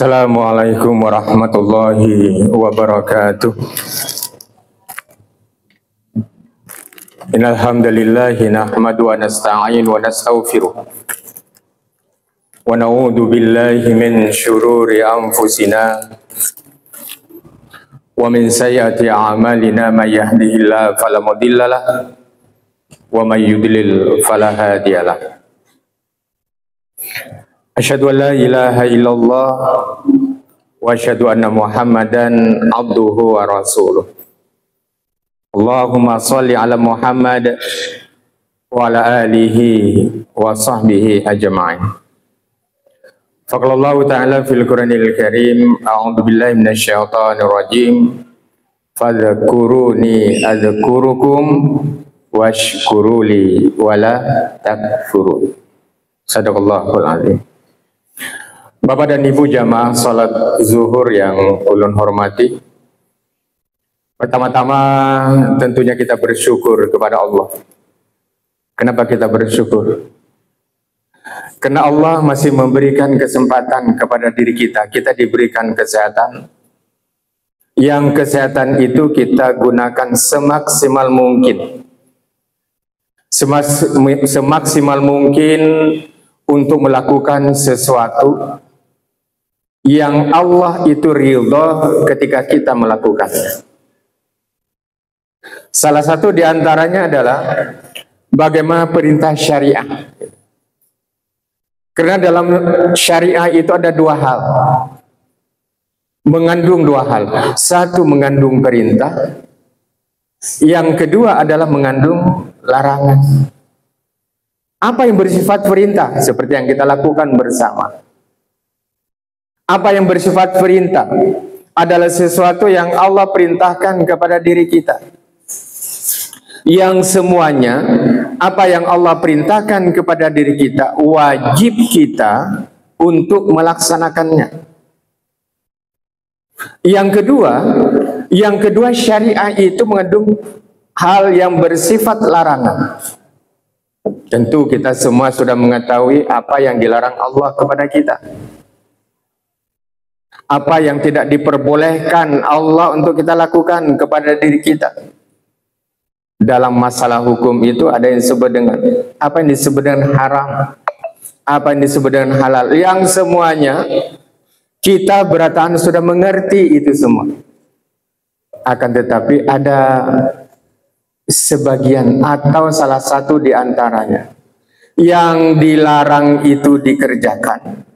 Assalamualaikum warahmatullahi wabarakatuh. Innal hamdalillahi nahmadu wa nasta'in wa nastaghfiruh. Wa na'udzu billahi min syururi anfusina wa min sayyiati a'malina may yahdihillahu fala mudhillalah wa may yudlil fala hadiyalah. Asyhadu an la ilaha illallah wa asyhadu anna Muhammadan abduhu wa rasuluh. Allahumma shalli ala Muhammad wa ala alihi wa sahbihi ajma'in. Faqala Allah ta'ala fil Qur'anil Karim, a'udzu billahi minasyaitonir rajim. Fadhkuruni adzkurukum washkuruli wala takfurun. Sadaqallahul azim. Bapak dan Ibu jamaah salat zuhur yang ulun hormati, pertama-tama tentunya kita bersyukur kepada Allah. Kenapa kita bersyukur? Karena Allah masih memberikan kesempatan kepada diri kita. Kita diberikan kesehatan. Yang kesehatan itu kita gunakan semaksimal mungkin. Semaksimal mungkin untuk melakukan sesuatu yang Allah itu ridho ketika kita melakukannya. Salah satu di antaranya adalah bagaimana perintah syariah. Karena dalam syariah itu ada dua hal. Mengandung dua hal. Satu mengandung perintah. Yang kedua adalah mengandung larangan. Apa yang bersifat perintah? Seperti yang kita lakukan bersama. Apa yang bersifat perintah? Adalah sesuatu yang Allah perintahkan kepada diri kita. Yang semuanya, apa yang Allah perintahkan kepada diri kita, wajib kita untuk melaksanakannya. Yang kedua syariah itu mengandung hal yang bersifat larangan. Tentu kita semua sudah mengetahui apa yang dilarang Allah kepada kita. Apa yang tidak diperbolehkan Allah untuk kita lakukan kepada diri kita. Dalam masalah hukum itu ada yang disebut dengan apa yang disebut dengan haram, apa yang disebut dengan halal. Yang semuanya kita beratan sudah mengerti itu semua. Akan tetapi ada sebagian atau salah satu di antaranya yang dilarang itu dikerjakan,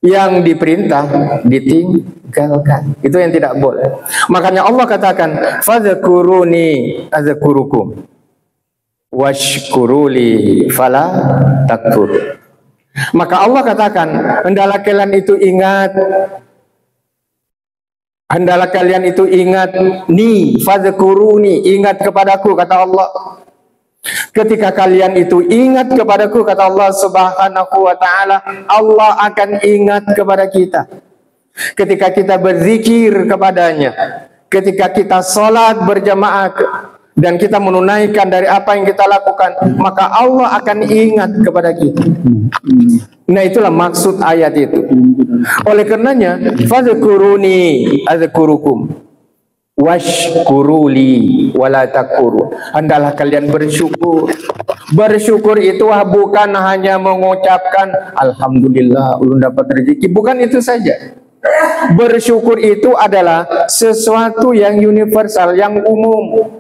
yang diperintah ditinggalkan. Itu yang tidak boleh. Makanya Allah katakan, fadhkuruni adzkurukum washkuruli fala takfur. Maka Allah katakan, hendaklah kalian itu ingat, hendaklah kalian itu ingat fadhkuruni, ingat kepadaku, kata Allah. Ketika kalian itu ingat kepadaku, kata Allah Subhanahu wa ta'ala, Allah akan ingat kepada kita. Ketika kita berzikir kepadanya, ketika kita sholat berjamaah dan kita menunaikan dari apa yang kita lakukan, maka Allah akan ingat kepada kita. Nah, itulah maksud ayat itu. Oleh karenanya, fadhkuruni adzkurukum washkuruli wala takfuru. Hendaklah kalian bersyukur. Bersyukur itu bukan hanya mengucapkan alhamdulillah ulun dapat rezeki, bukan itu saja. Bersyukur itu adalah sesuatu yang universal, yang umum.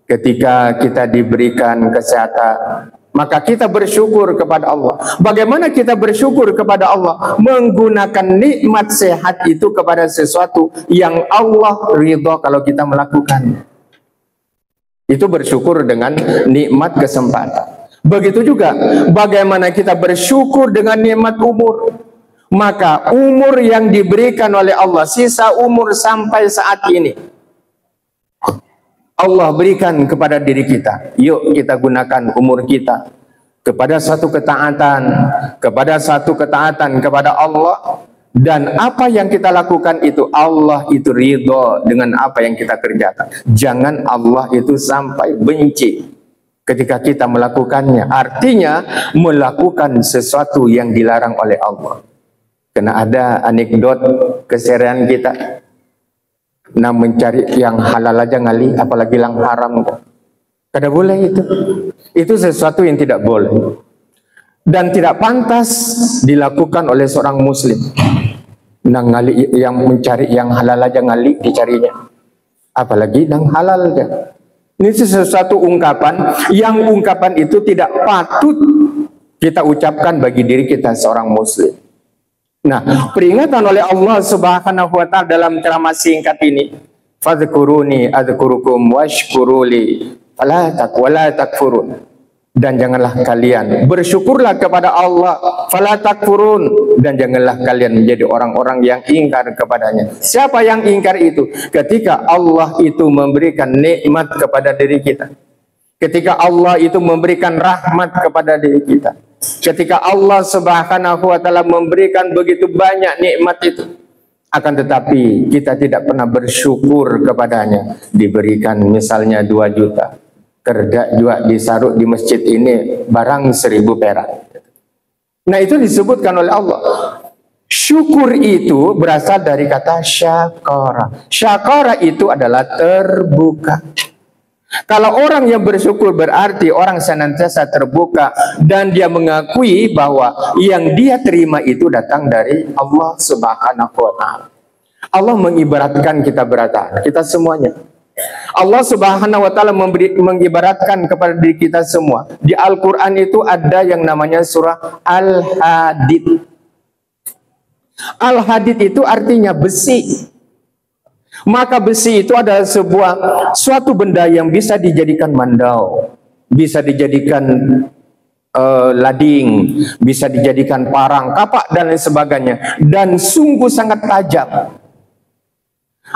Ketika kita diberikan kesehatan, maka kita bersyukur kepada Allah. Bagaimana kita bersyukur kepada Allah? Menggunakan nikmat sehat itu kepada sesuatu yang Allah ridha kalau kita melakukannya. Itu bersyukur dengan nikmat kesempatan. Begitu juga bagaimana kita bersyukur dengan nikmat umur. Maka umur yang diberikan oleh Allah, sisa umur sampai saat ini, Allah berikan kepada diri kita. Yuk kita gunakan umur kita kepada satu ketaatan, kepada Allah. Dan apa yang kita lakukan itu Allah itu ridho dengan apa yang kita kerjakan. Jangan Allah itu sampai benci ketika kita melakukannya. Artinya melakukan sesuatu yang dilarang oleh Allah. Karena ada anekdot keseharian kita, nah mencari yang halal aja ngali, apalagi yang haram. Kada boleh itu. Itu sesuatu yang tidak boleh dan tidak pantas dilakukan oleh seorang muslim. Nah ngali yang mencari yang halal aja ngali dicarinya, apalagi yang halal aja. Ini sesuatu ungkapan yang ungkapan itu tidak patut kita ucapkan bagi diri kita seorang muslim. Nah, peringatan oleh Allah Subhanahu wa taala dalam ceramah singkat ini, fadhkuruni adzkurukum washkuruli fala takfurun. Dan janganlah kalian bersyukurlah kepada Allah, fala takfurun, dan janganlah kalian menjadi orang-orang yang ingkar kepadanya. Siapa yang ingkar itu? Ketika Allah itu memberikan nikmat kepada diri kita, ketika Allah itu memberikan rahmat kepada diri kita, ketika Allah Subhanahu wa taala memberikan begitu banyak nikmat itu, akan tetapi kita tidak pernah bersyukur kepadanya. Diberikan misalnya 2 juta, kerja juga disaruh di masjid ini barang 1000 perak. Nah itu disebutkan oleh Allah. Syukur itu berasal dari kata syakara. Syakara itu adalah terbuka. Kalau orang yang bersyukur berarti orang senantiasa terbuka dan dia mengakui bahwa yang dia terima itu datang dari Allah Subhanahu wa taala. Allah mengibaratkan kita berata, kita semuanya. Allah Subhanahu wa taala mengibaratkan kepada diri kita semua. Di Al-Qur'an itu ada yang namanya surah Al-Hadid. Al-Hadid itu artinya besi. Maka besi itu adalah suatu benda yang bisa dijadikan mandau, bisa dijadikan lading, bisa dijadikan parang, kapak dan lain sebagainya, dan sungguh sangat tajam.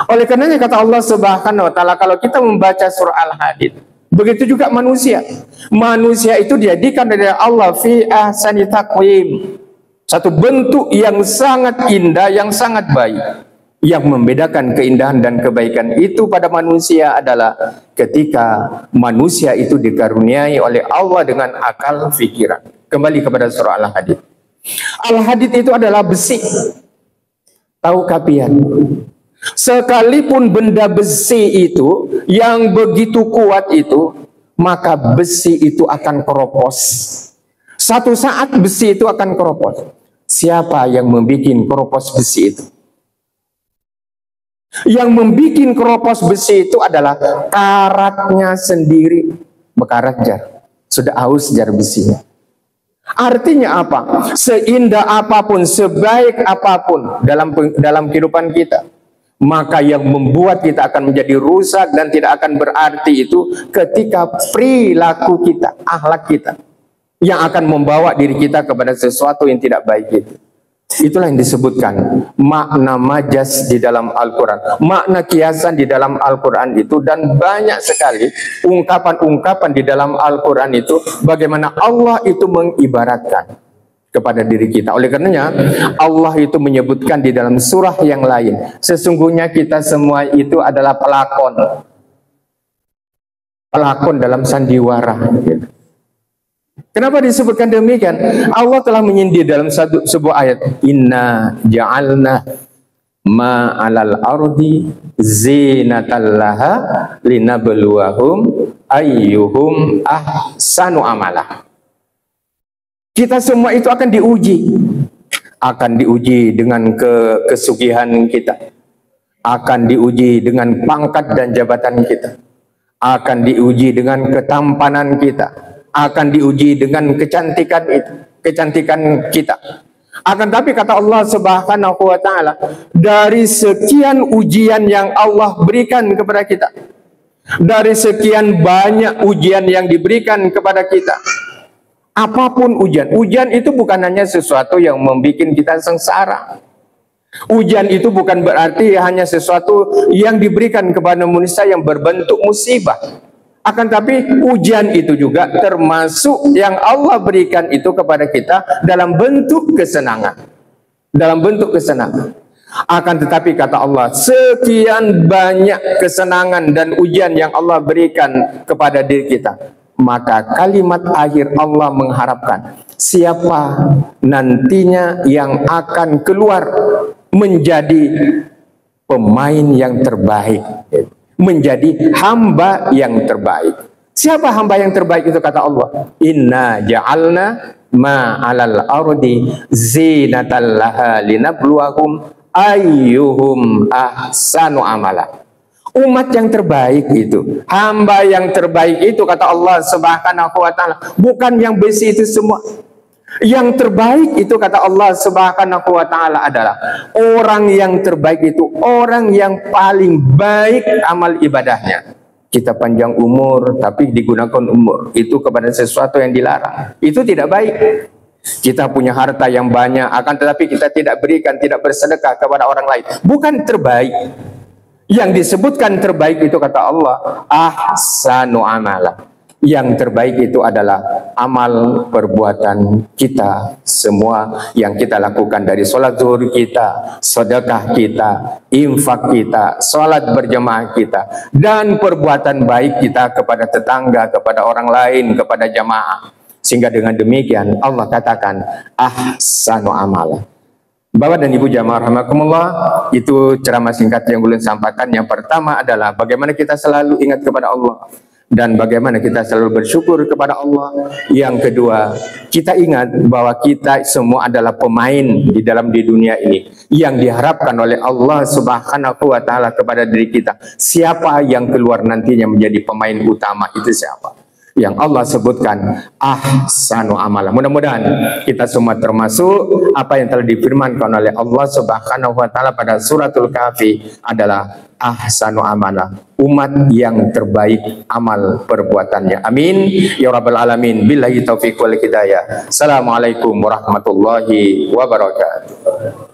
Oleh karenanya kata Allah Subhanahu wa taala, kalau kita membaca surah Al-Hadid, begitu juga manusia. Manusia itu dijadikan dari Allah fi ahsani taqwim. Satu bentuk yang sangat indah, yang sangat baik. Yang membedakan keindahan dan kebaikan itu pada manusia adalah ketika manusia itu dikaruniai oleh Allah dengan akal fikiran. Kembali kepada surah Al-Hadid. Al-Hadid itu adalah besi. Tahukah pian? Sekalipun benda besi itu yang begitu kuat itu, maka besi itu akan keropos. Satu saat besi itu akan keropos. Siapa yang membuat keropos besi itu? Yang membuat keropos besi itu adalah karatnya sendiri. Bekarat jar, sudah aus jar besinya. Artinya apa? Seindah apapun, sebaik apapun dalam kehidupan kita, maka yang membuat kita akan menjadi rusak dan tidak akan berarti itu ketika perilaku kita, akhlak kita, yang akan membawa diri kita kepada sesuatu yang tidak baik itu. Itulah yang disebutkan makna majas di dalam Al-Quran, makna kiasan di dalam Al-Quran itu, dan banyak sekali ungkapan-ungkapan di dalam Al-Quran itu bagaimana Allah itu mengibaratkan kepada diri kita. Oleh karenanya Allah itu menyebutkan di dalam surah yang lain, sesungguhnya kita semua itu adalah pelakon dalam sandiwara. Kenapa disebutkan demikian? Allah telah menyindir dalam sebuah ayat, inna ja'alna ma'alal ardi zinatallaha linabluwahum ayyuhum ahsanu amala. Kita semua itu akan diuji dengan kesugihan kita, akan diuji dengan pangkat dan jabatan kita, akan diuji dengan ketampanan kita, akan diuji dengan kecantikan kita. Akan tapi kata Allah Subhanahu wa taala, dari sekian ujian yang Allah berikan kepada kita, dari sekian banyak ujian yang diberikan kepada kita, apapun ujian itu bukan hanya sesuatu yang membuat kita sengsara. Ujian itu bukan berarti hanya sesuatu yang diberikan kepada manusia yang berbentuk musibah. Akan tapi ujian itu juga termasuk yang Allah berikan itu kepada kita dalam bentuk kesenangan. Akan tetapi kata Allah, sekian banyak kesenangan dan ujian yang Allah berikan kepada diri kita, maka kalimat akhir Allah mengharapkan siapa nantinya yang akan keluar menjadi pemain yang terbaik, menjadi hamba yang terbaik. Siapa hamba yang terbaik itu? Kata Allah, inna ja'alna ma'alal ardi zinatan laha linabluwahum ayyuhum ahsanu amala. Umat yang terbaik itu, hamba yang terbaik itu, kata Allah Subhanahu wa ta'ala, bukan yang besi itu semua. Yang terbaik itu, kata Allah Subhanahu wa ta'ala, adalah orang yang terbaik itu orang yang paling baik amal ibadahnya. Kita panjang umur tapi digunakan umur itu kepada sesuatu yang dilarang, itu tidak baik. Kita punya harta yang banyak akan tetapi kita tidak berikan, tidak bersedekah kepada orang lain, bukan terbaik. Yang disebutkan terbaik itu, kata Allah, ahsanu amala. Yang terbaik itu adalah amal perbuatan kita semua yang kita lakukan, dari sholat zuhur kita, sedekah kita, infak kita, sholat berjamaah kita, dan perbuatan baik kita kepada tetangga, kepada orang lain, kepada jamaah. Sehingga dengan demikian Allah katakan ahsanu amala. Bapak dan Ibu jamaah rahimakumullah, itu ceramah singkat yang boleh sampaikan. Yang pertama adalah bagaimana kita selalu ingat kepada Allah dan bagaimana kita selalu bersyukur kepada Allah. Yang kedua, kita ingat bahwa kita semua adalah pemain di dunia ini yang diharapkan oleh Allah Subhanahu wa ta'ala kepada diri kita. Siapa yang keluar nantinya menjadi pemain utama itu siapa? Yang Allah sebutkan ahsanu amala. Mudah-mudahan kita semua termasuk apa yang telah difirmankan oleh Allah Subhanahu wa ta'ala pada suratul Kahfi adalah ahsanu amala, umat yang terbaik amal perbuatannya. Amin ya rabbal alamin. Billahi taufiq wal hidayah. Assalamualaikum warahmatullahi wabarakatuh.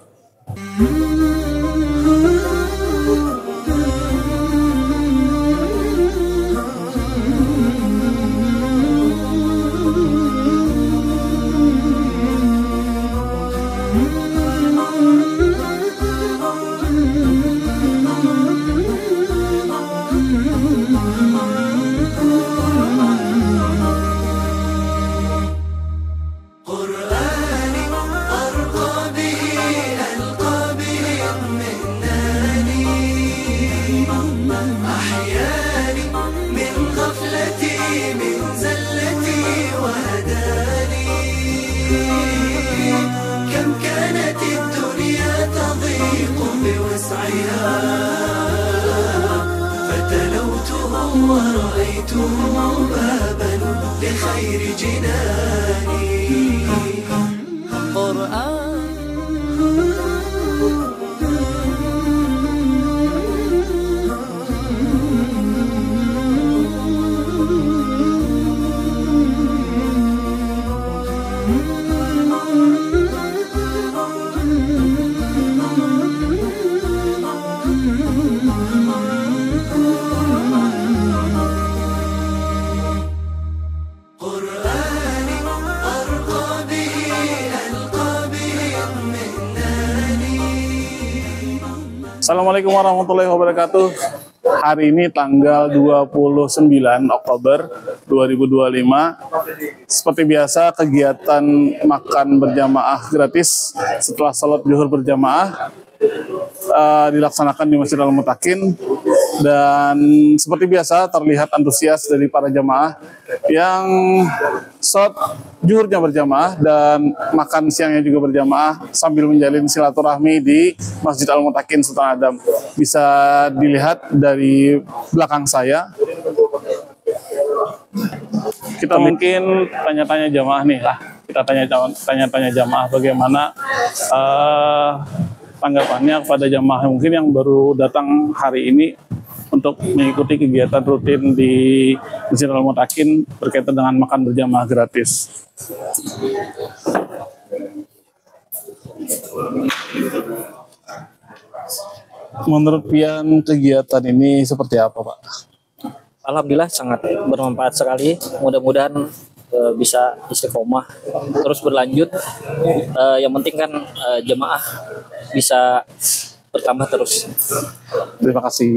ورأيته بابا لخير جناني قرآن Assalamualaikum warahmatullahi wabarakatuh. Hari ini tanggal 29 Oktober 2025. Seperti biasa, kegiatan makan berjamaah gratis setelah salat zuhur berjamaah dilaksanakan di Masjid Al-Mutakin. Dan seperti biasa terlihat antusias dari para jamaah yang salat zuhurnya berjamaah dan makan siangnya juga berjamaah sambil menjalin silaturahmi di Masjid Al-Mutakin Sultan Adam. Bisa dilihat dari belakang saya. Kita mungkin tanya-tanya jamaah nih lah. Kita tanya-tanya jamaah bagaimana tanggapannya kepada jamaah mungkin yang baru datang hari ini untuk mengikuti kegiatan rutin di Masjid Al-Mutakin berkaitan dengan makan berjamaah gratis. Menurut Pian, kegiatan ini seperti apa, Pak? Alhamdulillah sangat bermanfaat sekali. Mudah-mudahan bisa istiqomah terus berlanjut. Yang penting kan jemaah bisa bertambah terus. Terima kasih.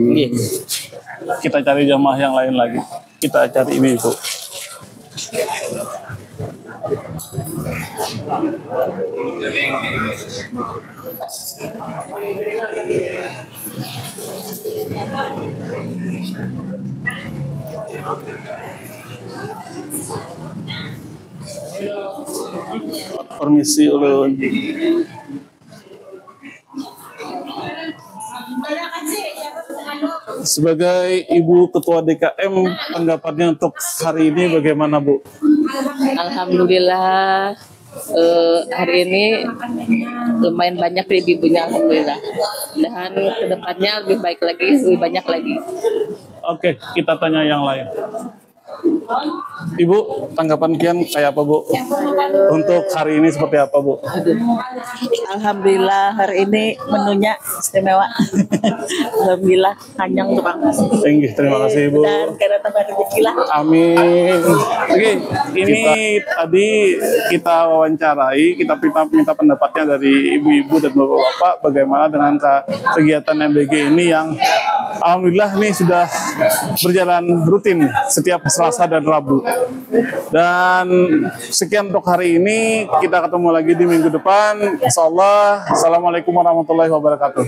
Kita cari jamaah yang lain lagi. Kita cari ini, Bu. Permisi ulun. Sebagai Ibu Ketua DKM, tanggapannya untuk hari ini bagaimana, Bu? Alhamdulillah, hari ini lumayan banyak ibu-ibunya, alhamdulillah. Dan kedepannya lebih baik lagi, lebih banyak lagi. Oke, kita tanya yang lain. Ibu, tanggapan Kian kayak apa, Bu? Untuk hari ini seperti apa, Bu? Alhamdulillah hari ini menunya istimewa. Alhamdulillah panjang tuh Bang. Terima kasih, Bu. Dan karena tambah rezeki lah. Amin. Oke, ini tadi kita wawancarai, kita minta pendapatnya dari ibu-ibu dan bapak-bapak bagaimana dengan kegiatan MBG ini yang alhamdulillah ini sudah berjalan rutin setiap Selasa dan Rabu. Dan sekian untuk hari ini, kita ketemu lagi di minggu depan. Insyaallah. Assalamualaikum warahmatullahi wabarakatuh.